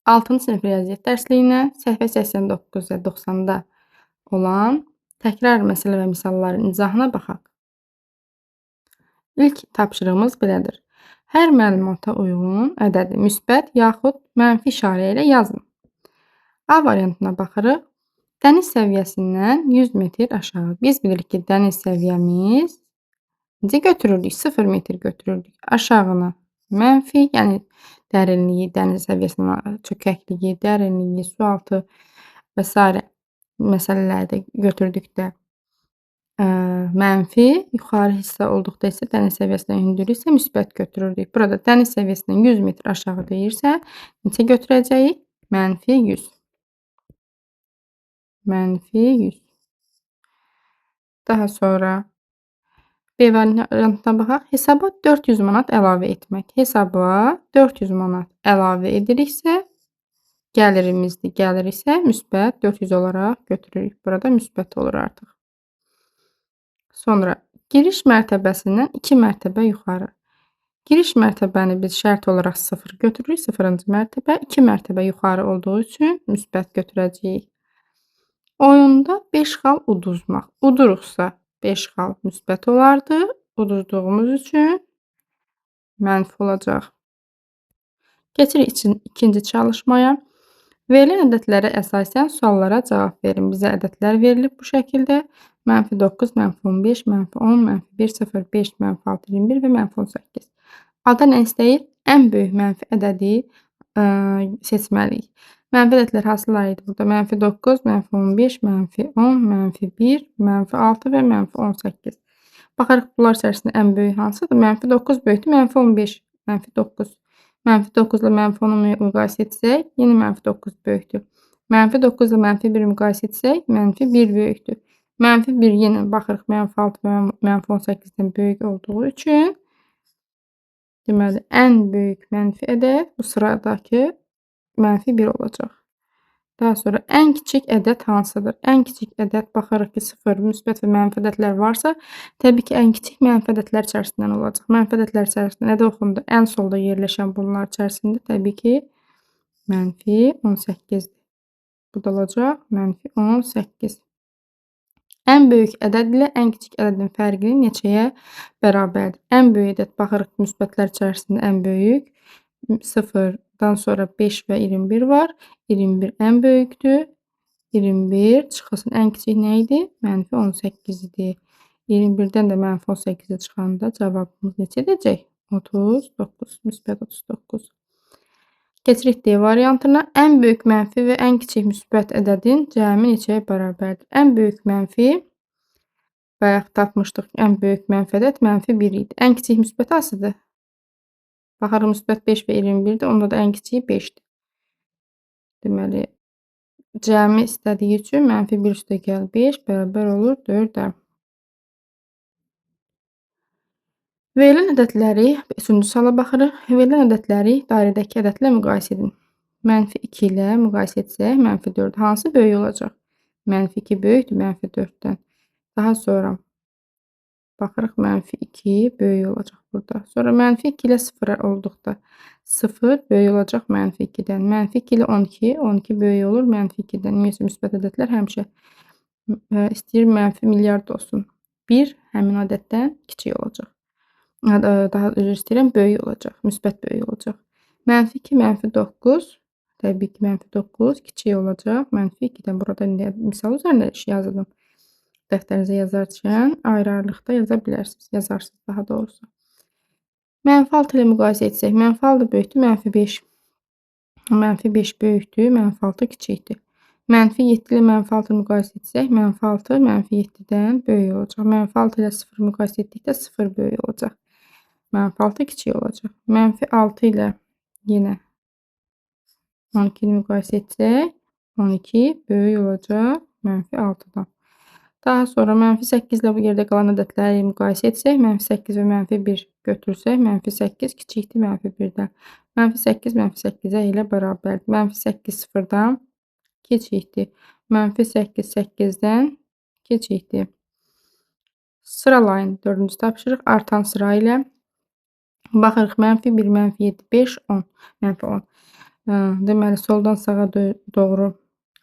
6-cı sinif riyaziyyat dərsliyinə səhifə 89 və 90-da olan təkrar məsələ və misalların izahına baxaq. İlk tapşırığımız belədir. Hər məlumata uyğun ədədi müsbət yaxud mənfi işarə ilə yazın. A variantına baxırıq. Dəniz səviyyəsindən 100 metr aşağı. Biz bilirik ki, dəniz səviyyəmiz necə götürürdük? 0 metr götürürdük. Aşağını mənfi, yəni dərinliyi, dəniz səviyyəsindən çökəkliyi, dərinliyi, sualtı və s. məsələlərdə götürdükdə mənfi, yuxarı hissə olduqda isə dəniz səviyyəsindən hündürlük isə müsbət götürürdük. Burada dəniz səviyyəsindən 100 metr aşağı deyirsə, neçə götürəcəyik? Mənfi 100. Mənfi 100. Daha sonra B variantına baxaq. Hesaba 400 manat əlavə etmək. Hesaba 400 manat əlavə ediriksə, gəlirimizdir. Gəlir isə müsbət 400 olaraq götürürük. Burada müsbət olur artıq. Sonra giriş mərtəbəsindən 2 mərtəbə yuxarı. Giriş mərtəbəni biz şərt olaraq 0 götürürük. 0-cı mərtəbə 2 mərtəbə yuxarı olduğu üçün müsbət götürəcəyik. Oyunda 5 xal uduzmaq. Uduruqsa 5 xal müsbət olardı. Uduzduğumuz üçün mənfi olacaq. Keçirik ikinci çalışmaya. Verilən ədədlərə əsasən suallara cavab verin. Bizə ədədlər verilib bu şəkildə. -9, -15, -10, -1, 0, 5, -6, 21 və -18. A-dan nə istəyir? Ən böyük mənfi ədədi seçməliyik. Mənfi ədədlər hansılar idi burada? -9, -15, -10, -1, -6 və -18. Baxarıq bunlar içərisində ən böyük hansıdır? -9 böyükdür, -15, -9. -9 ilə -10-u müqayisə etsək, yenə -9 böyükdür. -9 ilə -1 müqayisə etsək, -1 böyükdür. -1 yenə baxırıq -6 və -18-dən böyük olduğu üçün deməli, ən böyük mənfi ədəd bu sıradakı -1 olacaq. Daha sonra ən kiçik ədəd hansıdır? Ən kiçik ədəd baxırıq ki, 0, müsbət və mənfi ədədlər varsa, təbii ki, ən kiçik mənfi ədədlər içərisindən olacaq. Mənfi ədədlər içərisində nədə oxundu? Ən solda yerləşən bunlar içərisində təbii ki, -18-dir. Bu da olacaq -18. Ən böyük ədəd ilə ən kiçik ədədin fərqini neçəyə bərabərdir? Ən böyük ədəd baxırıq müsbətlər içərisində ən böyük 0-dan sonra 5 və 21 var. 21 ən böyükdür. 21 çıxılsın ən kiçik nə idi? -18 idi. 21-dən də -18 çıxanda cavabımız neçə edəcək? 39. Müsbət 39. Keçirik D variantına. Ən böyük mənfi və ən kiçik müsbət ədədin cəmi neçəyə bərabərdir? Ən böyük mənfi bayaq tapmışdıq. Ən böyük mənfi ədəd -1 idi. Ən kiçik müsbət hansıdır? Baxırıq müsbət 5 və 21-dir. Onda da ən kiçiyi 5-dir. Deməli, cəmi istədiyi üçün -1 + 5 bərabər olur 4-ə. Verilən ədədləri, 3-cü suala baxırıq. Verilən ədədləri dairədəki ədədlə müqayisə edin. -2 ilə müqayisə etsək, -4 hansı böyük olacaq? -2 böyükdür -4-dən. Daha sonra baxırıq -2 böyük olacaq burada. Sonra -2 ilə 0 olduqda 0 böyük olacaq -2-dən. -2 ilə 12, 12 böyük olur -2-dən. Ümumiyyətlə müsbət ədədlər həmişə istəyir mənfi milyard olsun. 1 həmin ədəddən kiçik olacaq. Daha üzr istəyirəm, böyük olacaq. Müsbət böyük olacaq. -2, -9. Təbii ki, -9 kiçik olacaq. -2-dən burada misal üzərində yazdım. Dəftərinizə yazarkən ayrı-ayrılıqda yaza bilərsiniz. Yazarsınız daha doğrusu. -6 ilə müqayisə etsək, -6 böyükdür -5. -5 böyükdür, -6 kiçikdir. -7 ilə -6 müqayisə etsək, -6 -7-dən böyük olacaq. -6 ilə 0 müqayisə etdikdə 0 böyük olacaq. -6 kiçik olacaq. -6 ilə yenə 12-ni müqayisə etsək, 12 böyük olacaq -6-dan. Daha sonra -8 ilə bu yerdə qalan ədədləri müqayisə etsək, -8 və -1 götürsək, -8 kiçikdir -1-dən. -8 -8-ə ilə bərabərdir. -8 0-dan kiçikdir. -8 8-dən kiçikdir. Sıralayın 4-cü tapşırıq artan sıra ilə. Baxırıq -1, -7, 5, 10. -10. Deməli, soldan sağa doğru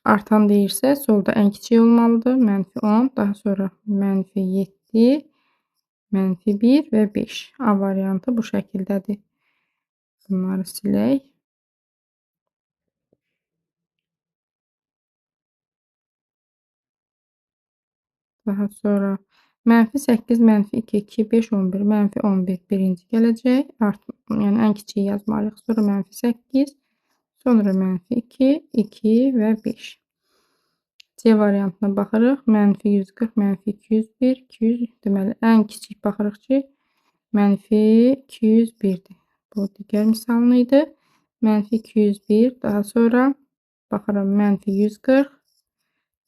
artan deyirsə, solda ən kiçik olmalıdır. -10, daha sonra -7, -1 və 5. A variantı bu şəkildədir. Bunları silək. Daha sonra -8, -2, 2, 5, 11, -11 birinci gələcək. Yəni ən kiçiyi yazmalıyıq. Sonra -8, sonra -2, 2 və 5. C variantına baxırıq. -140, -201, 200. Deməli, ən kiçik baxırıq ki, -201-dir. Bu digər misalın idi. -201, daha sonra baxıram -140,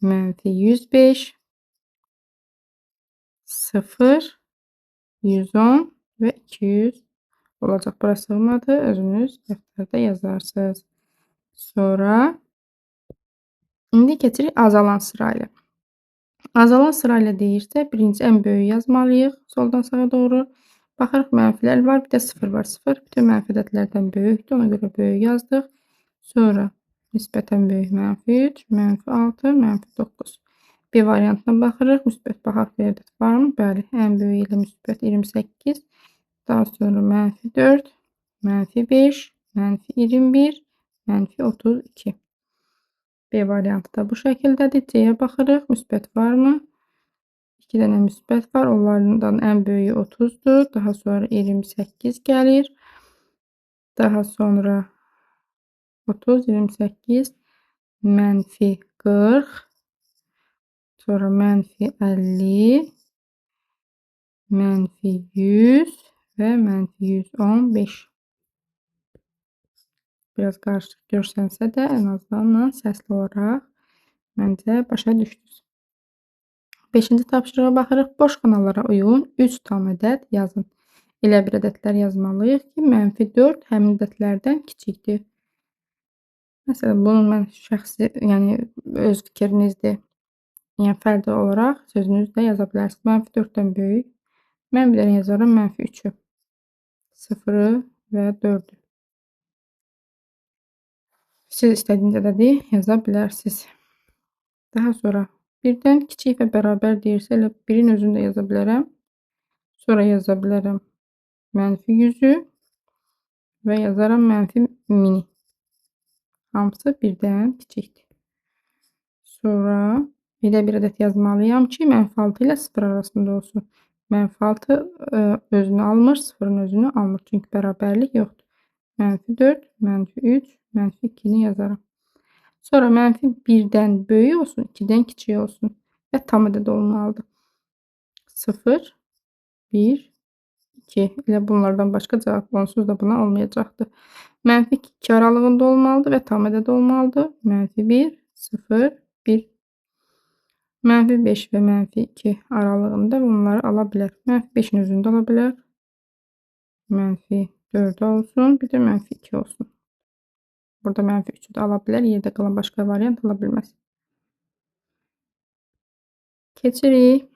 -105, 0, 110 və 200 olacaq. Bura sığmadı. Özünüz dəftərdə yazarsınız. Sonra indi keçirik azalan sırayla. Azalan sırayla deyirsə, birinci ən böyüyü yazmalıyıq soldan sağa doğru. Baxırıq mənfilər var, bir də 0 var. 0 bütün mənfi ədədlərdən böyükdür. Ona görə böyük yazdıq. Sonra nisbətən böyük -3, -6, -9. B variantına baxırıq. Müsbət baxaq bir ədəd varmı? Bəli, ən böyüyü ilə müsbət 28. Daha sonra -4, -5, -21, -32. B variantı da bu şəkildədir. C-yə baxırıq. Müsbət varmı? 2 dənə müsbət var. Onlardan ən böyüyü 30-dur. Daha sonra 28 gəlir. Daha sonra 30, 28, -40, sonra -50, -100 və -115. Biraz qarışıq görsənsə də, ən azından səsli olaraq məncə başa düşdünüz. 5-ci tapşırığa baxırıq. Boş xanalara uyğun 3 tam ədəd yazın. Elə bir ədədlər yazmalıyıq ki, -4 həmin ədədlərdən kiçikdir. Məsələn, bunu mən şəxsi, yəni öz fikrinizdir. Yəni fərdi olaraq sözünüzdə yaza bilərsiniz. -4-dən böyük. Mən bir dənə yazaram -3-ü, 0-ı və 4-ü. Siz istədiyiniz ədədi yaza bilərsiniz. Daha sonra birdən kiçik və bərabər deyirsə, elə birin özünü də yaza bilərəm. Sonra yaza bilərəm -100-ü və yazaram -1000-i. Hamısı birdən kiçikdir. Sonra elə bir ədəd yazmalıyam ki, -6 ilə 0 arasında olsun. -6 özünü almır, 0-ın özünü almır. Çünki bərabərlik yoxdur. -4, -3, -2-ni yazaram. Sonra -1-dən böyük olsun, 2-dən kiçik olsun və tam ədəd olmalıdır. 0, 1, 2. Elə bunlardan başqa cavab onsuz da buna olmayacaqdır. -2 aralığında olmalıdır və tam ədəd olmalıdır. -1, 0, 1. -5 və -2 aralığında bunları ala bilər. -5-in özünü də ala bilər. -4 olsun, bir də -2 olsun. Burada -3-ü də ala bilər. Yerdə qalan başqa variant ala bilməz. Keçirik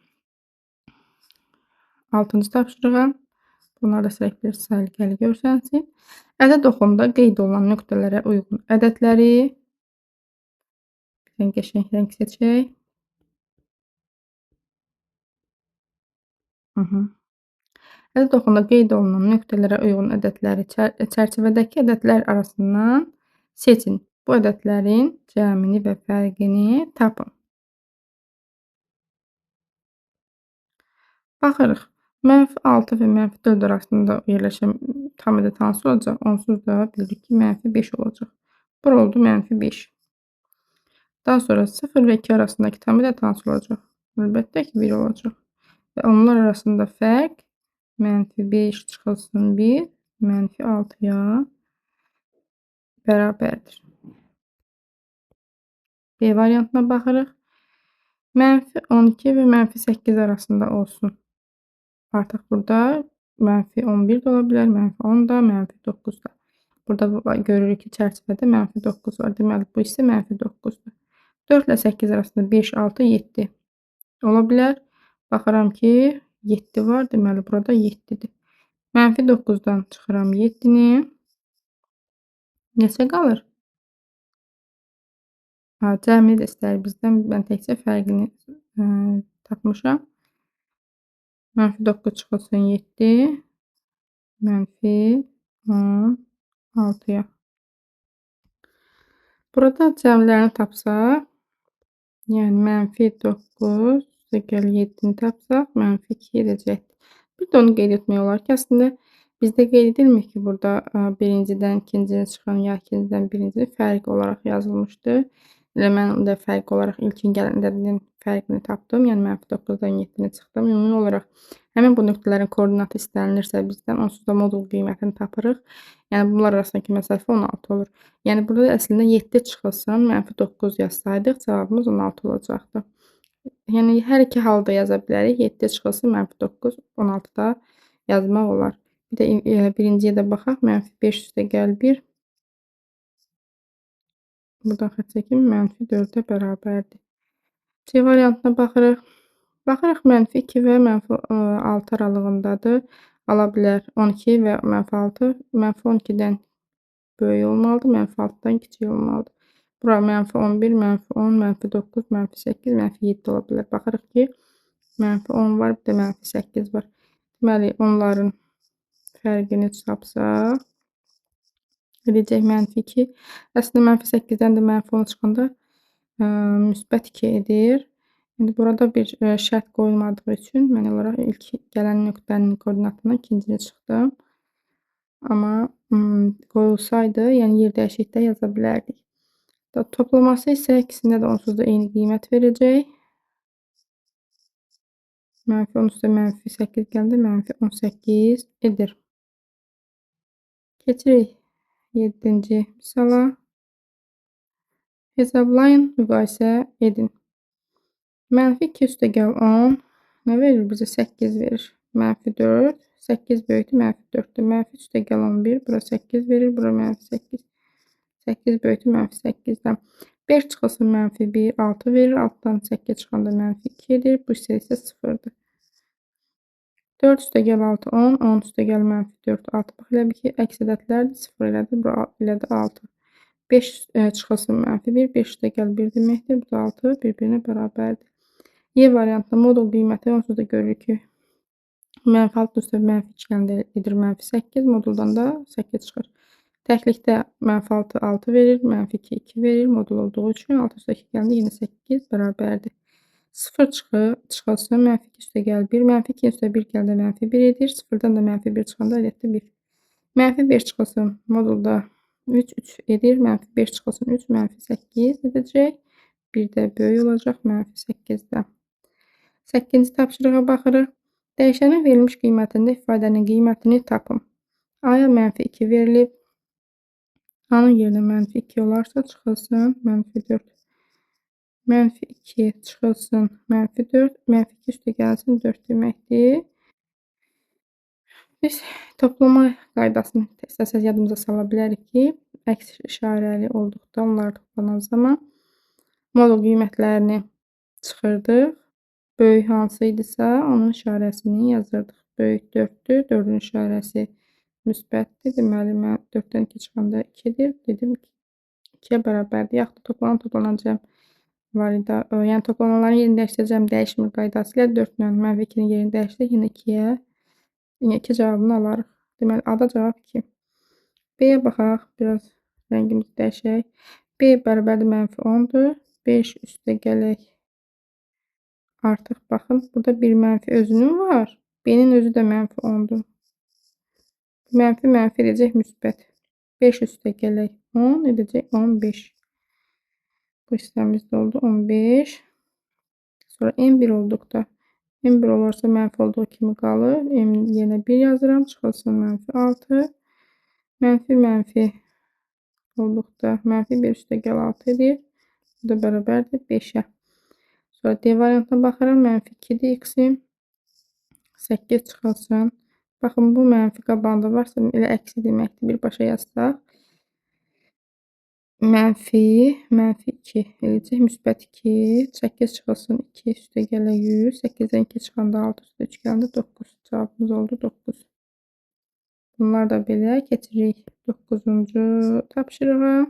6-cı tapşırığa. Bunlar da səhvlər səliqəli görsənsin. Ədəd oxumda qeyd olunan nöqtələrə uyğun ədədləri bir qəşəng rəng seçək. Ədəd oxumda qeyd olunan nöqtələrə uyğun ədədləri çərçivədəki ədədlər arasından seçin. Bu ədədlərin cəmini və fərqini tapın. Baxırıq. -6 və -4 arasında yerləşən tam ədəd hansı olacaq? Onsuz da bilirik ki, -5 olacaq. Bura oldu -5. Daha sonra 0 və 2 arasındakı tam ədəd hansı olacaq? Əlbəttə ki, 1 olacaq. Və onlar arasında fərq -5 çıxılsın 1, -6-ya bərabərdir. B variantına baxırıq. -12 və -8 arasında olsun. Artıq burada -11 də ola bilər, -10 da, -9 da. Burada görürük ki, çərçivədə -9 var. Deməli, bu isə -9-dur. 4 ilə 8 arasında 5, 6, 7 ola bilər. Baxıram ki, 7 var. Deməli, burada 7-dir. -9-dan çıxıram 7-ni. Neçə qalır? Cəmini də istəyir bizdən. Mən təkcə fərqini, tapmışam. -9 çıxılsın 7, -10, 6-ya. Burada cəmlərini tapsaq, yəni -9 + 7-ni tapsaq, -2 edəcəkdir. Bir də onu qeyd etmək olar ki, əslində bizdə qeyd edilmir ki, burada, 1-cidən 2-ciyə çıxan ya 2-cidən 1-ciyə fərq olaraq yazılmışdı. Elə mən də fərq olaraq ilkin gələnlərinin fərqini tapdım. Yəni -9-dan 7-ni çıxdım. Ümumi olaraq həmin bu nöqtələrin koordinatı istənilirsə bizdən, onsuz da modul qiymətini tapırıq. Yəni bunlar arasındakı məsafə 16 olur. Yəni burada əslində 7 çıxılsın -9 yazsaydıq cavabımız 16 olacaqdı. Yəni hər iki halda yaza bilərik. 7 çıxılsın -9, 16 da yazmaq olar. Bir də birinciyə də baxaq. -5 + 1 buradan xətt çəkim -4-ə bərabərdir. C variantına baxırıq. Baxırıq -2 və -6 aralığındadır. Ala bilər 12 və -6. -12-dən böyük olmalıdır, -6-dan kiçik olmalıdır. Bura -11, -10, -9, -8, -7 ola bilər. Baxırıq ki, -10 var, bir də -8 var. Deməli, onların fərqini tapsaq, edəcək -2. Əslində -8-dən də -10 çıxanda -2 edir. İndi burada bir şərt qoyulmadığı üçün mən olaraq ilk gələn nöqtənin koordinatından ikincini çıxdım. Amma qoyulsaydı, yəni yer dəyişikdə yaza bilərdik. Toplaması isə ikisində də onsuz da eyni qiymət verəcək. -10 üstə -8 gəldikdə -18 edir. Keçirik 7-ci misala. Hesablayın, müqayisə edin. -2 + 10 nə verir bizə? 8 verir. -4, 8 böyükdür, -4-dür. -3 + 11, bura 8 verir, bura -8. 8 böyükdür, -8-dən. 5 çıxılsın -1, 6 verir. 6-dan 8 çıxanda -2 edir. Bu hissə isə 0-dır. 4 + 6, 10, 10 + -4, 6. Bax, elə bil ki, əks ədədlərdir. 0 elədi, bura elə də 6. 5 çıxılsın -1, 5 + 1 deməkdir. Bu da 6, bir-birinə bərabərdir. Y variantında modul qiyməti onsuz da görürük ki, -6 üstə -2 gəldikdə edir -8, moduldan da 8 çıxır. Təklikdə -6 6 verir, -2 2 verir, modul olduğu üçün 6 üstə 2 gəldikdə yenə 8 bərabərdir. 0 çıxılsın -2 üstə -1, -2 üstə 1 gəldikdə -1 edir, 0-dan da -1 çıxanda əlbəttə 1. -1 çıxılsın modulda 3 3 edir, -5 çıxılsın 3 -8 edəcək. Bir də böyük olacaq -8-dən. 8-ci tapşırığa baxırıq. Dəyişənin verilmiş qiymətində ifadənin qiymətini tapın. A-ya -2 verilib. A-nın yerinə -2 olarsa çıxılsın -4. -2 çıxılsın -4. -2 üstə gəlsin 4 deməkdir. Biz toplama qaydasını istəsəz yadımıza sala bilərik ki, əks işarəli olduqda onlar toplanan zaman modul qiymətlərini çıxırdıq. Böyük hansı idisə, onun işarəsini yazırdıq. Böyük 4-dür, 4-ün işarəsi müsbətdir. Deməli, 4-dən 2 çıxanda 2-dir. Dedim ki, 2-yə bərabərdir. Yaxud da toplanan cəm var idi. Yəni toplamaların yerini dəyişdirəcəm dəyişmir qaydası ilə 4 ilə -2-nin yerini dəyişsək, yenə 2-yə, yenə 2 cavabını alarıq. Deməli, A-da cavab 2. B-yə baxaq, biraz rəngimizi dəyişək. B bərabərdir -10-dur. 5 üstə gələk. Artıq baxın, burada bir mənfi özünün var. B-nin özü də -10-dur. Mənfi edəcək müsbət. 5 üstə gələk 10 edəcək 15. Bu hissəmiz də oldu 15. Sonra n1 olduqda, n1 olarsa mənfi olduğu kimi qalır. N yerinə 1 yazıram, çıxılsın -6. Mənfi olduqda, -1 üstə gəl 6 edir. Bu da bərabərdir 5-ə. Sonra D variantına baxıram. -2-dir x-im. 8 çıxılsın. Baxın, bu mənfi qabağında varsa elə əksi deməkdir. Birbaşa yazsaq. -2 eləyəcək. Müsbət 2. 8 çıxılsın 2 üstə gələ 100. 8-dən 2 çıxanda 6 üstə 3 gələndə 9. Cavabımız oldu 9. Bunlar da belə. Keçirik 9-cu tapşırığa.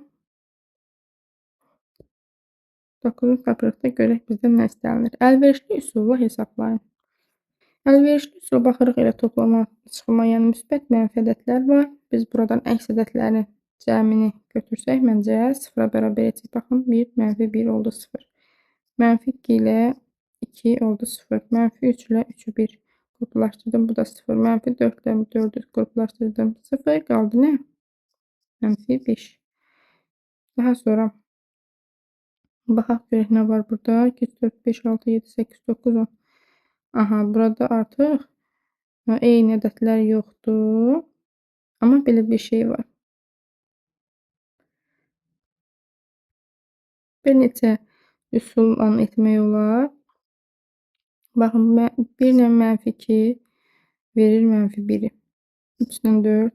9-cu tapşırıqda görək bizdən nə istənilir. Əlverişli üsulla hesablayın. Əlverişli üsula baxırıq, elə toplama, çıxma, yəni müsbət, mənfi ədədlər var. Biz buradan əks ədədlərin cəmini götürsək, məncə 0-a bərabər edəcək. Baxın, 1, -1 oldu 0. -2 ilə 2 oldu 0. -3 ilə 3-ü 1 qruplaşdırdım, bu da 0. -4 ilə 4-ü qruplaşdırdım, 0 qaldı nə? -5. Daha sonra baxaq görək nə var burada. 2, 4, 5, 6, 7, 8, 9, 10. Aha, burada artıq eyni ədədlər yoxdur. Amma belə bir şey var. Bir neçə üsulla etmək olar. Baxın, 1 ilə -2 verir -1'i. 3-dən 4,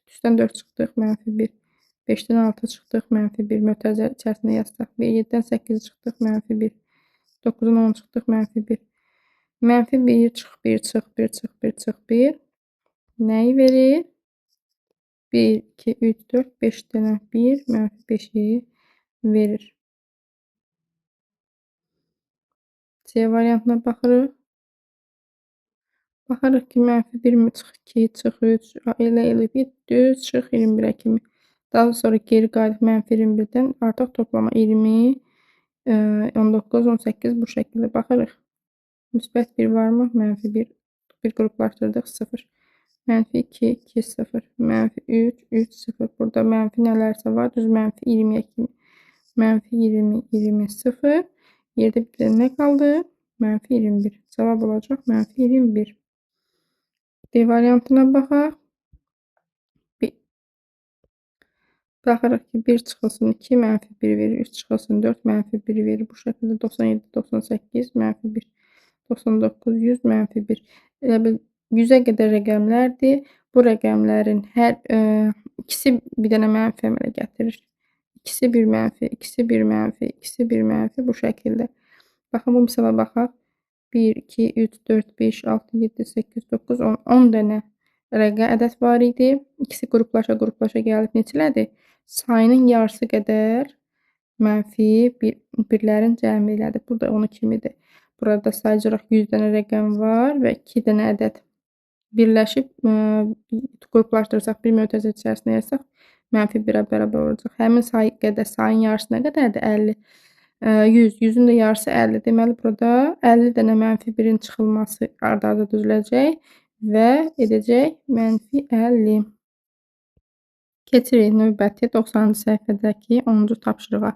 3-dən 4 çıxdıq, -1. 5-dən 6 çıxdıq, -1. Mötərizə içərisində yazsaq. 7-dən 8 çıxdıq, -1. 9-dan 10 çıxdıq, -1. -1 çıx, 1 çıx, 1 çıx, 1 çıx, 1. Nəyi verir? 1, 2, 3, 4, 5 dənə 1, -5'i verir. C variantına baxırıq. Baxırıq ki, -1 mi çıx, 2 çıx, 3, elə bir düz çıx 21-ə kimi. Daha sonra geri qayıdıb -21-dən artıq toplama 20, 19, 18 bu şəkildə baxırıq. Müsbət 1 varmı? -1. 1 qruplaşdırdıq 0. -2, 2, 0. -3, 3, 0. Burada mənfi nələrsə var. Düz -20'yə kimi. -20, 20, 0. Yerdə bir də nə qaldı? -21. Cavab olacaq -21. D variantına baxaq. Baxırıq ki, 1 çıxılsın 2, -1 verir. 3 çıxılsın 4, -1 verir. Bu şəkildə 97, 98, -1. 99, 100, -1. Elə bil 100-ə qədər rəqəmlərdir. Bu rəqəmlərin hər ikisi bir dənə mənfi əmələ gətirir. İkisi bir mənfi, ikisi bir mənfi, ikisi bir mənfi bu şəkildə. Baxın, bu misala baxaq. 1, 2, 3, 4, 5, 6, 7, 8, 9, 10. 10 dənə ədəd var idi. İkisi qruplaşa gəlib neçələrdir? Sayının yarısı qədər mənfi birlərin cəmi elədi. Burada 12 kimidir. Burada sayacaq 100 dənə rəqəm var və 2 dənə ədəd birləşib qruplaşdırsaq, bir mötərizə içərisində yazsaq, -1-ə bərabər olacaq. Həmin sayı qədər, sayın yarısı nə qədərdir? 50. 100, 100-ün də yarısı 50. Deməli, burada 50 dənə -1'in çıxılması arda-arda düzüləcək və edəcək -50. Keçirik növbəti 90-cı səhifədəki 10-cu tapşırığa.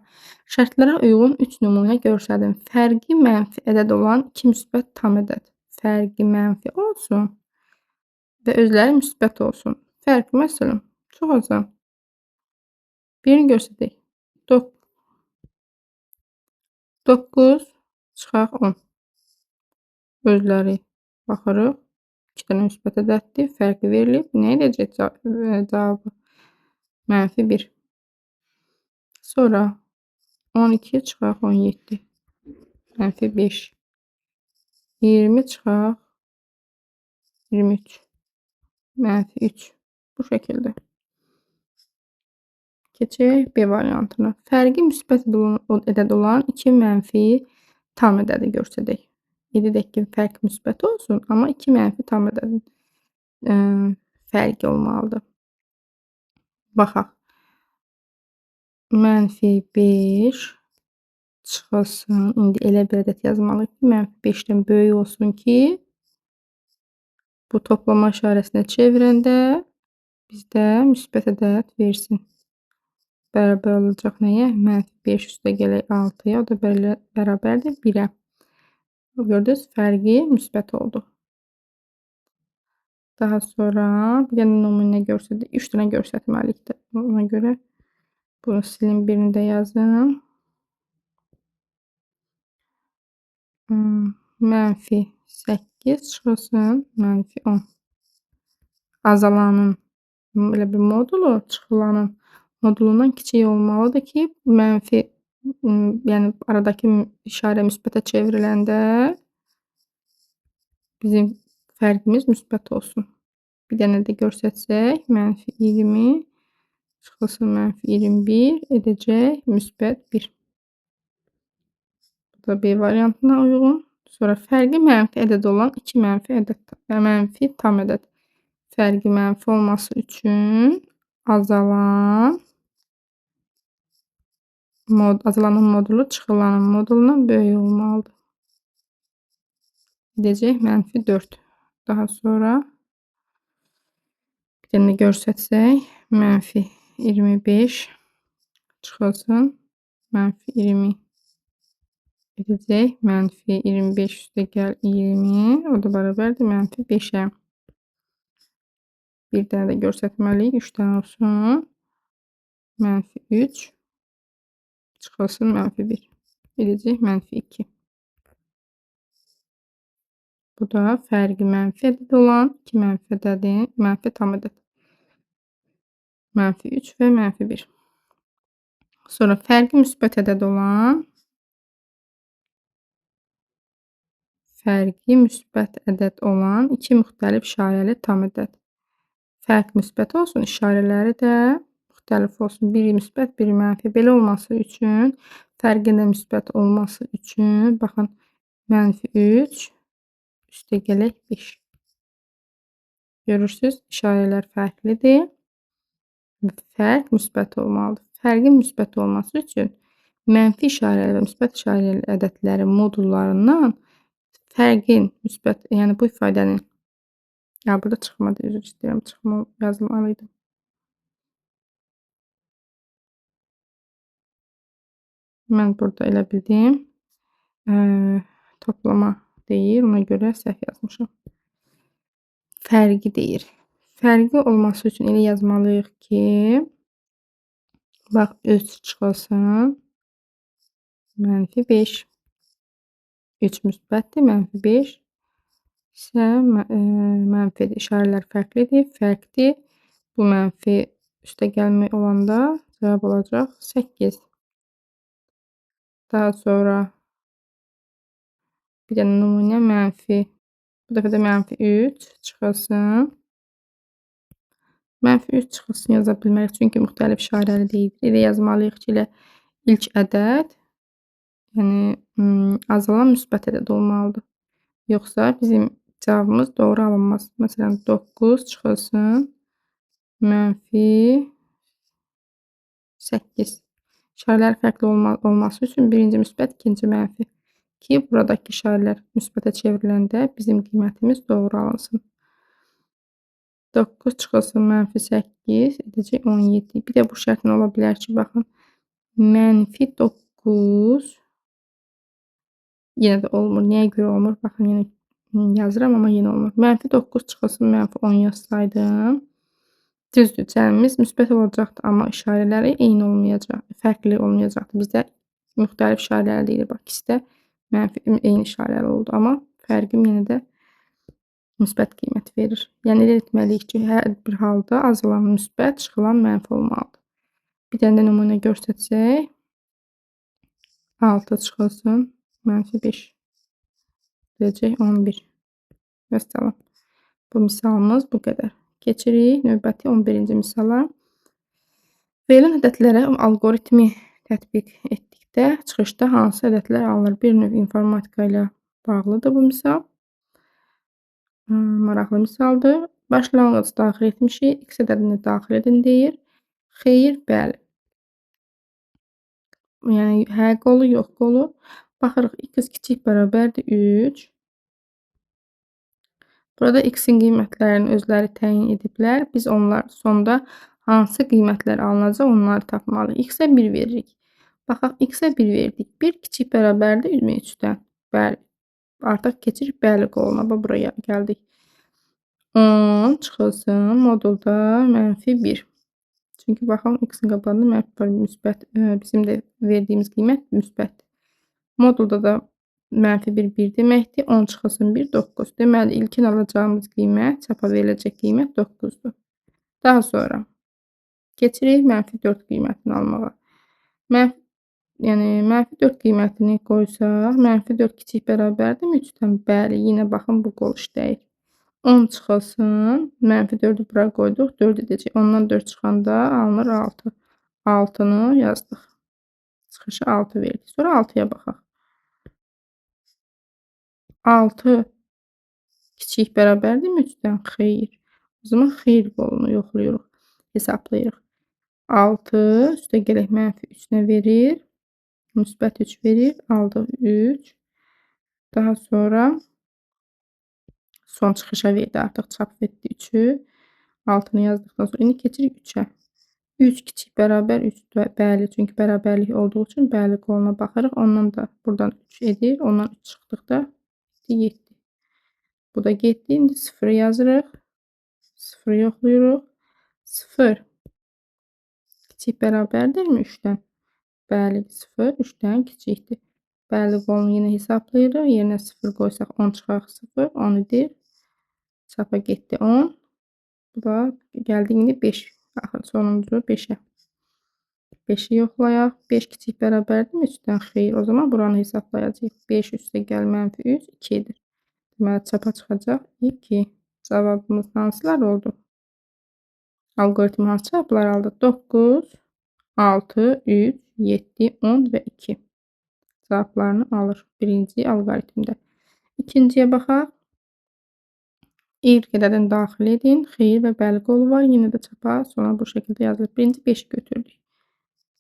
Şərtlərə uyğun 3 nümunə göstərin. Fərqi mənfi ədəd olan 2 müsbət tam ədəd. Fərqi mənfi olsun və özləri müsbət olsun. Fərq məsələn çox asan. Birini göstərək. 9 çıxaq 10. Özləri baxırıq. 2 dənə müsbət ədəddir. Fərqi verilib. Nə edəcək cavabı? -1. Sonra 12 çıxaq 17. -5. 20 çıxaq 23. -3. Bu şəkildə. Keçək B variantına. Fərqi müsbət ədəd olan 2 mənfi tam ədədi göstərək. Edək ki, fərq müsbət olsun, amma 2 mənfi tam ədədin fərqi olmalıdır. Baxaq. -5 çıxılsın. İndi elə bir ədəd yazmalıyıq ki, -5-dən böyük olsun ki, bu toplama işarəsinə çevirəndə bizdə müsbət ədəd versin. Bərabər olacaq nəyə? -5 üstə gələk 6-ya, o da bərabərdir 1-ə. Gördünüz, fərqi müsbət oldu. Daha sonra bir dənə nümunə göstərdik. 3 dənə göstərməliyik. Ona görə bunu silin, birini də yazın. -8 çıxılsın, -10. Azalanın elə bir modulu çıxılanın modulundan kiçik olmalıdır ki, mənfi, yəni aradakı işarə müsbətə çevriləndə bizim fərqimiz müsbət olsun. Bir dənə də göstərsək, -20 çıxılsın -21 edəcək müsbət 1. da B variantına uyğun. Sonra fərqi mənfi ədəd olan 2 mənfi ədəd, mənfi tam ədəd. Fərqi mənfi olması üçün azalanın modulu çıxılanın modulundan böyük olmalıdır. Edəcək -4. Daha sonra bir dənə göstərsək, -25 çıxılsın -20 edəcək. -25 üstəgəl 20 o da bərabərdir -5-ə. Bir dənə də göstərməliyik. 3 dənə olsun. -3 çıxılsın -1 edəcək -2. Bu da fərqi mənfi ədəd olan 2 mənfi ədədin mənfi tam ədəd. -3 və -1. Sonra fərqi müsbət ədəd olan 2 müxtəlif işarəli tam ədəd. Fərq müsbət olsun, işarələri də müxtəlif olsun. Biri müsbət, biri mənfi. Belə olması üçün, fərqin də müsbət olması üçün, baxın, -3 üstəgələk 5. Görürsüz, işarələr fərqlidir. Fərq müsbət olmalıdır. Fərqin müsbət olması üçün mənfi işarəli və müsbət işarəli ədədlərin modullarından fərqin müsbət, yəni bu ifadənin, burada çıxmadı, üzr istəyirəm, yazmalıydım. Mən burada elə bildim, toplama deyir, ona görə səhv yazmışam. Fərqi deyir. Fərqi olması üçün elə yazmalıyıq ki, bax, 3 çıxılsın -5. 3 müsbətdir, -5 isə mənfidir. İşarələr fərqlidir, fərqdir. Bu mənfi üstəgəlmə olanda cavab olacaq 8. Daha sonra bir dənə nümunə bu dəfə də -3 çıxılsın. -3 çıxılsın yaza bilmərik, çünki müxtəlif işarəli deyil. Elə yazmalıyıq ki, elə ilk ədəd, yəni azalan müsbət ədəd olmalıdır. Yoxsa bizim cavabımız doğru alınmaz. Məsələn, 9 çıxılsın -8. İşarələr fərqli olması üçün birinci müsbət, ikinci mənfi. Ki, buradakı işarələr müsbətə çevriləndə bizim qiymətimiz doğru alınsın. 9 çıxılsın -8 edəcək 17. Bir də bu şərtlə ola bilər ki, baxın, -9 yenə də olmur. Nəyə görə olmur? Baxın, yenə yazıram, amma yenə olmur. -9 çıxılsın -10 yazsaydım, düzdür, cəmimiz müsbət olacaqdı, amma işarələri eyni olmayacaq, fərqli olmayacaqdı. Bizdə müxtəlif işarələr deyilir. Bax, ikisi də mənfi eyni işarəli oldu, amma fərqim yenə də müsbət qiymət verir. Yəni, elə etməliyik ki, hər bir halda azalan müsbət, çıxılan mənfi olmalıdır. Bir dənə də nümunə göstərsək, 6 çıxılsın -5 edəcək 11. Vəssalam. Bu misalımız bu qədər. Keçirik növbəti 11-ci misala. Verilən ədədlərə alqoritmi tətbiq etdikdə çıxışda hansı ədədlər alınır? Bir növ informatika ilə bağlıdır bu misal. Maraqlı misaldır. Başlanğıc daxil etmişik. X ədədini daxil edin deyir. Xeyr, bəli. Yəni, hə qolu, yox qolu. Baxırıq, x kiçik bərabərdir 3. Burada x-in qiymətlərini özləri təyin ediblər. Biz onlar sonda hansı qiymətlər alınacaq, onları tapmalıyıq. X-ə 1 veririk. Baxaq, x-ə 1 verdik. 1 kiçik bərabərdir 23-dən. Bəli. Artıq keçirik bəli qoluna. Buraya gəldik. 10 çıxılsın modulda -1. Çünki baxın, x-in qabağında mənfi var, müsbət. Bizim də verdiyimiz qiymət müsbətdir. Modulda da -1 1 deməkdir. 10 çıxılsın 1, 9. Deməli, ilkin alacağımız qiymət, çapa veriləcək qiymət 9-dur. Daha sonra keçirik -4 qiymətini almağa. Yəni, -4 qiymətini qoysaq, -4 kiçik bərabərdirmi 3-dən? Bəli, yenə baxın, bu qol işləyir. 10 çıxılsın, -4-ü bura qoyduq, 4 edəcək. 10-dan 4 çıxanda alınır 6. 6-nı yazdıq. Çıxışı 6 verdik. Sonra 6-ya baxaq. 6 kiçik bərabərdirmi 3-dən? Xeyr. O zaman xeyir qolunu yoxlayırıq, hesablayırıq. 6 üstəgələk -3 nə verir? Müsbət 3 verir. Aldıq 3. Daha sonra son çıxışa verdi. Artıq çap etdi 3-ü. 6-nı yazdıqdan sonra indi keçirik 3-ə. 3 kiçik bərabər 3-dür. Bəli, çünki bərabərlik olduğu üçün bəli qoluna baxırıq. Ondan da buradan 3 edir. Ondan 3 çıxdıqda 7. Bu da getdi. İndi 0-ı yazırıq. 0-ı yoxlayırıq. 0 kiçik bərabərdirmi 3-dən? Bəli, 0 3-dən kiçikdir. Bəli qolunu yenə hesablayırıq. Yerinə 0 qoysaq 10 çıxaraq 0, 10 edir. Çapa getdi 10. Bu da gəldi indi 5. Axır sonuncu 5-ə. 5-i yoxlayaq. 5 kiçik bərabərdirmi 3-dən? Xeyr. O zaman buranı hesablayacağıq. 5 üstəgəl -3 2 edir. Deməli çapa çıxacaq 2. Cavabımız hansılar oldu? Alqoritm hansı cavablar aldı? 9, 6, 3, 7, 10 və 2 cavablarını alır birinci alqoritmdə. İkinciyə baxaq. Y ədədini daxil edin. Xeyir və bəli qolu var. Yenə də çapa sonra bu şəkildə yazılır. Birinci 5-i götürdük.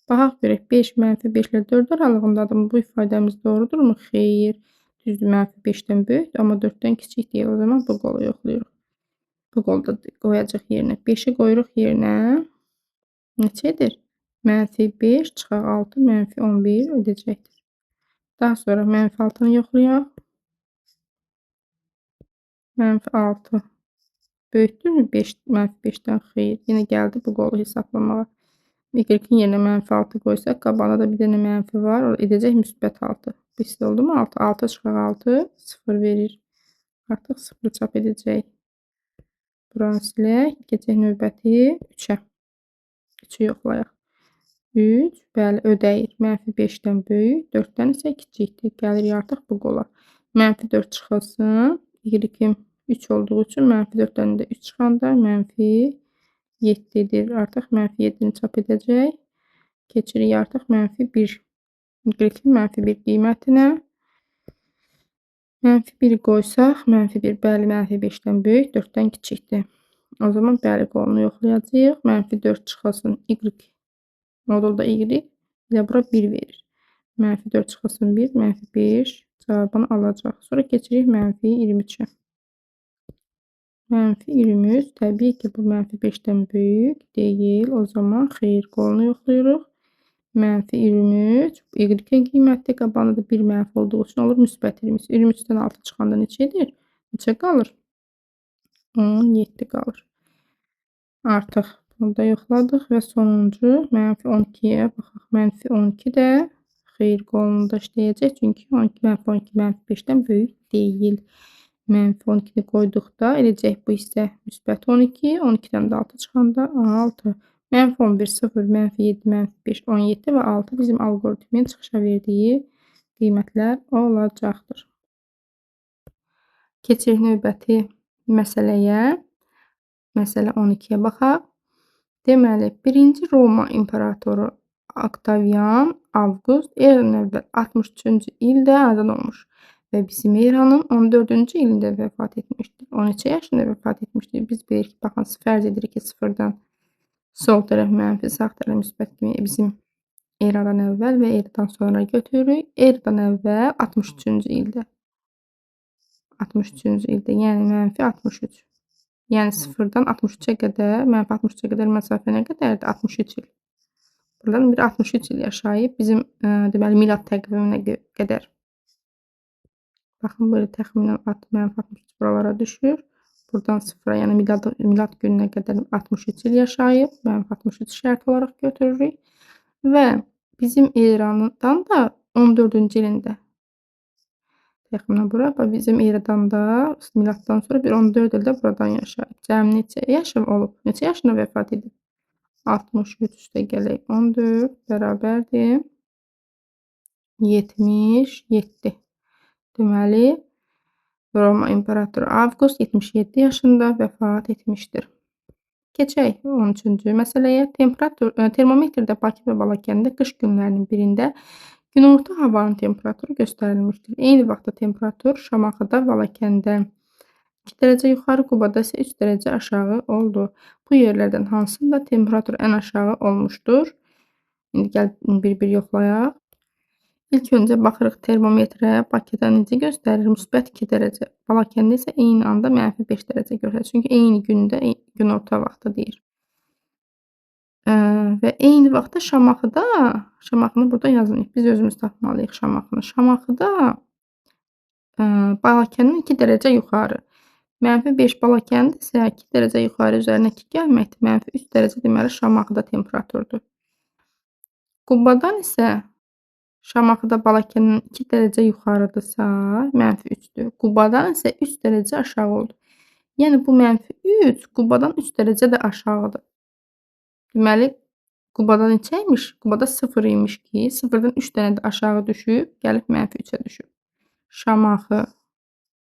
Baxaq görək 5 -5 ilə 4 aralığındadırmı? Bu ifadəmiz doğrudurmu? Xeyr. Düzdür, -5-dən böyükdür, amma 4-dən kiçik deyil. O zaman bu qolu yoxlayırıq. Bu qolu da qoyacaq yerinə. 5-i qoyuruq yerinə. Neçə edir? -5 çıxaq 6 -11 edəcəkdir. Daha sonra -6-nı yoxlayaq. -6 böyükdürmü 5-5-dən? Xeyr. Yenə gəldi bu qolu hesablamağa. Y-in yerinə -6 qoysaq, qabağına da bir dənə mənfi var. O edəcək -6. Bəs oldumu 6? 6 çıxaq 6 0 verir. Artıq 0 çap edəcək. Buranı silək. Keçək növbəti 3-ə. 3-ü yoxlayaq. 3 bəli ödəyir. -5-dən böyük, 4-dən isə kiçikdir. Gəlirik artıq bu qola. -4 çıxılsın. Y-im 3 olduğu üçün -4-dən də 3 çıxanda -7-dir. Artıq -7-ni çap edəcək. Keçirik artıq -1. Y-in -1 qiymətinə. -1 qoysaq, -1 bəli -5-dən böyük, 4-dən kiçikdir. O zaman bəli qolunu yoxlayacağıq. -4 çıxılsın. Y modulda Y ilə bura 1 verir. -4 çıxılsın 1, -5 cavabını alacaq. Sonra keçirik -23-ə. -23 təbii ki, bu -5-dən böyük deyil. O zaman xeyir qolunu yoxlayırıq. -23 Y-in qiyməti qabağında da 1 mənfi olduğu üçün olur müsbət 23. 23-dən 6 çıxanda neçə edir? Neçə qalır? 17 qalır. Artıq bunu da yoxladıq və sonuncu -12-yə baxaq. -12 də xeyir qolunda işləyəcək. Çünki 12 -5-dən böyük deyil. -12-ni qoyduqda eləyəcək bu hissə müsbət 12. 12-dən də 6 çıxanda 6. -11, 0, -7, -5, 17 və 6 bizim alqoritmin çıxışa verdiyi qiymətlər olacaqdır. Keçirik növbəti məsələyə. Məsələ 12-yə baxaq. Deməli, 1-ci Roma imperatoru Oktavian Avqust eradan əvvəl 63-cü ildə anadan olmuş və bizim eranın 14-cü ilində vəfat etmişdir. 13 yaşında vəfat etmişdir. Biz bilirik ki, baxın, fərz edirik ki, 0-dan sol tərəf mənfi, sağ tərəf müsbət kimi bizim eradan əvvəl və eradan sonra götürürük. Eradan əvvəl 63-cü ildə. 63-cü ildə, yəni -63. Yəni 0-dan 63-ə qədər, -63-ə qədər məsafə nə qədərdir? 63 il. Buradan bir 63 il yaşayıb bizim deməli milad təqviminə qədər. Baxın, böyle təxminən -63 buralara düşür. Buradan 0-a, yəni milad gününə qədər 63 il yaşayıb. -63 şərt olaraq götürürük. Və bizim erandan da 14-cü ilində. Təxminən bura, bizim eradan da miladdan sonra bir 14 ildə buradan yaşayıb. Cəmi neçə yaşı olub? Neçə yaşında vəfat edib? 63 üstəgələk 14 bərabərdir 77. Deməli, Roma imperatoru Avqust 77 yaşında vəfat etmişdir. Keçək 13-cü məsələyə. Termometrdə Bakı və Balakəndə qış günlərinin birində Günorta havanın temperaturu göstərilmişdir. Eyni vaxtda temperatur Şamaxıda, Balakəndə 2 dərəcə yuxarı, Qubada isə 3 dərəcə aşağı oldu. Bu yerlərdən hansında temperatur ən aşağı olmuşdur? İndi gəl bir-bir yoxlayaq. İlk öncə baxırıq termometrə. Bakıda necə göstərir? Müsbət 2 dərəcə. Balakəndə isə eyni anda -5 dərəcə göstərir. Çünki eyni gündə günorta vaxtı deyir. Və eyni vaxtda Şamaxını burada yazmayıb. Biz özümüz tapmalıyıq Şamaxını. Şamaxıda Balakəndən 2 dərəcə yuxarı. -5 Balakəndə isə 2 dərəcə yuxarı üzərinə 2 gəlməkdir. -3 dərəcə deməli Şamaxıda temperaturdur. Qubadan isə Şamaxıda Balakəndən 2 dərəcə yuxarıdırsa, -3-dür. Qubadan isə 3 dərəcə aşağı olur. Yəni bu -3 Qubadan 3 dərəcə də aşağıdır. Deməli, Qubada neçə imiş? Qubada 0 imiş ki, 0-dan 3 dənə də aşağı düşüb, gəlib -3-ə düşüb. Şamaxı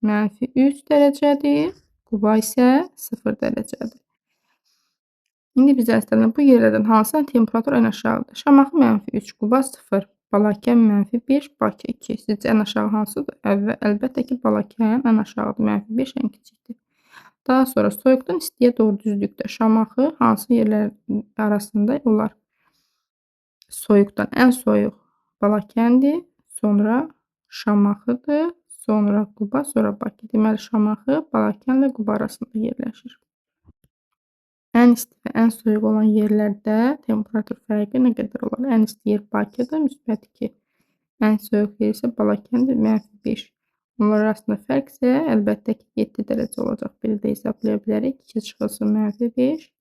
-3 dərəcədir, Quba isə 0 dərəcədir. İndi bizə istənilən bu yerlərdən hansının temperaturu ən aşağıdır? Şamaxı -3, Quba 0, Balakən -1, Bakı 2. Sizcə ən aşağı hansıdır? Əlbəttə ki, Balakən ən aşağıdır. -5 ən kiçikdir. Daha sonra soyuqdan istiyə doğru düzlükdə Şamaxı hansı yerlər arasında olar? Soyuqdan ən soyuq Balakəndir, sonra Şamaxıdır, sonra Quba, sonra Bakı. Deməli, Şamaxı Balakənlə Quba arasında yerləşir. Ən isti və ən soyuq olan yerlərdə temperatur fərqi nə qədər olar? Ən isti yer Bakıdır, -2. Ən soyuq yer isə Balakəndir, -5. Onlar arasında fərq isə əlbəttə ki, 7 dərəcə olacaq. Belə də hesablaya bilərik. 2 çıxılsın -5,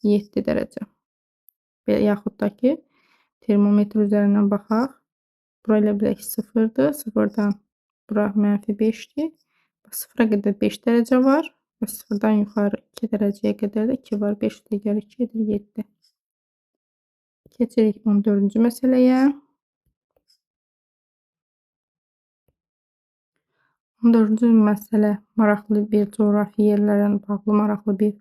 7 dərəcə. Yaxud da ki, termometr üzərindən baxaq. Bura elə bilək ki, 0-dır. 0-dan bura -5-dir. 0-a qədər 5 dərəcə var. Və 0-dan yuxarı 2 dərəcəyə qədər də 2 var. 5 + 2 edir 7. Keçirik 14-cü məsələyə. 14-cü məsələ maraqlı bir coğrafi yerlərlə bağlı maraqlı bir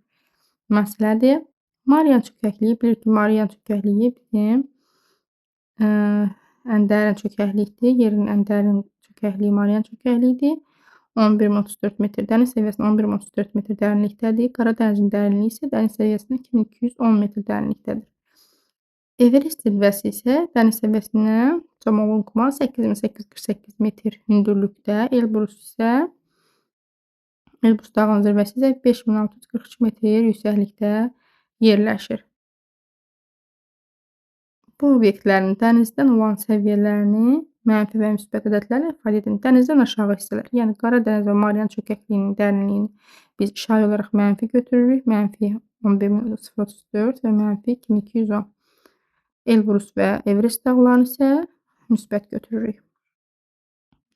məsələdir. Marian çökəkliyi bilir ki, Marian çökəkliyi bizim ən dərin çökəklikdir. Yerin ən dərin çökəkliyi Marian çökəkliyidir. 11,34 metr. Dəniz səviyyəsindən 11,34 metr dərinlikdədir. Qara dənizin dərinliyi isə dəniz səviyyəsindən 2210 metr dərinlikdədir. Everest zirvəsi isə dəniz səviyyəsindən Camoğunquma 8848 metr hündürlükdə. Elbrus dağının zirvəsi isə 5642 metr yüksəklikdə yerləşir. Bu obyektlərin dənizdən olan səviyyələrini mənfi və müsbət ədədlərlə ifadə edin. Dənizdən aşağı hissələr, yəni Qara dəniz və Marian çökəkliyinin dərinliyini biz işarə olaraq mənfi götürürük. -11,034 və -2210. Elbrus və Everest dağlarını isə müsbət götürürük.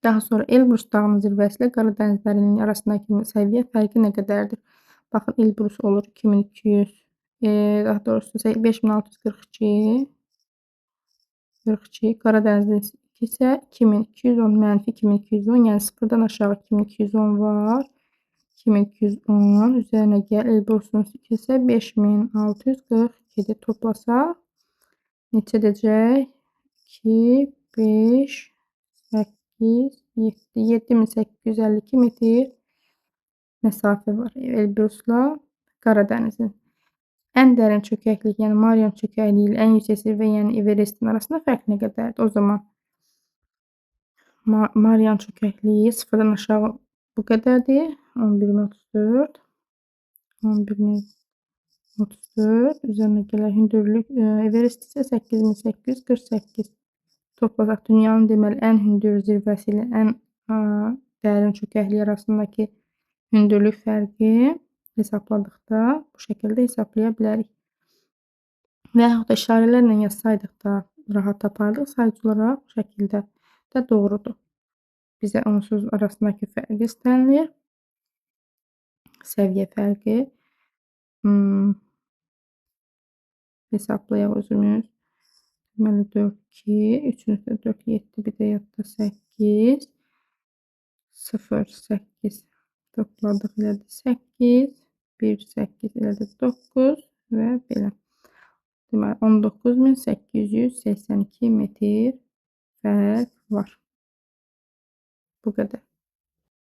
Daha sonra Elbrus dağının zirvəsi ilə Qara dəniz dərinliyi arasındakı səviyyə fərqi nə qədərdir? Baxın, Elbrus olur 2200, daha doğrusu 5642, Qara dənizin isə 2210, -2210, yəni 0-dan aşağı 2210 var. 2210 üzərinə gəl, Elbrusun isə 5642-dir. Toplasaq neçə edəcək? 2, 5, 8, 7, 7852 metr məsafə var Elbrusla Qara dənizin. Ən dərin çökəklik, yəni Marian çökəkliyi ilə ən yüksək zirvə, yəni Everestin arasında fərq nə qədərdir? O zaman Marian çökəkliyi 0-dan aşağı bu qədərdir. 11,34, 11,34 üzərinə gələr hündürlük. Everest isə 8848. Toplasaq dünyanın deməli ən hündür zirvəsi ilə ən dərin çökəkliyi arasındakı hündürlük fərqi hesabladıqda bu şəkildə hesablaya bilərik. Və yaxud da işarələrlə yazsaydıq da rahat tapardıq. Sayıcı olaraq bu şəkildə də doğrudur. Bizə onsuz arasındakı fərq istənilir. Səviyyə fərqi. Hesablayaq özümüz. Deməli 4, 2, 3-ün üstə 4, 7, bir də yadda 8, 0, 8 topladıq elədi 8, 1, 8 elədi 9 və belə. Deməli 19882 metr fərq var. Bu qədər.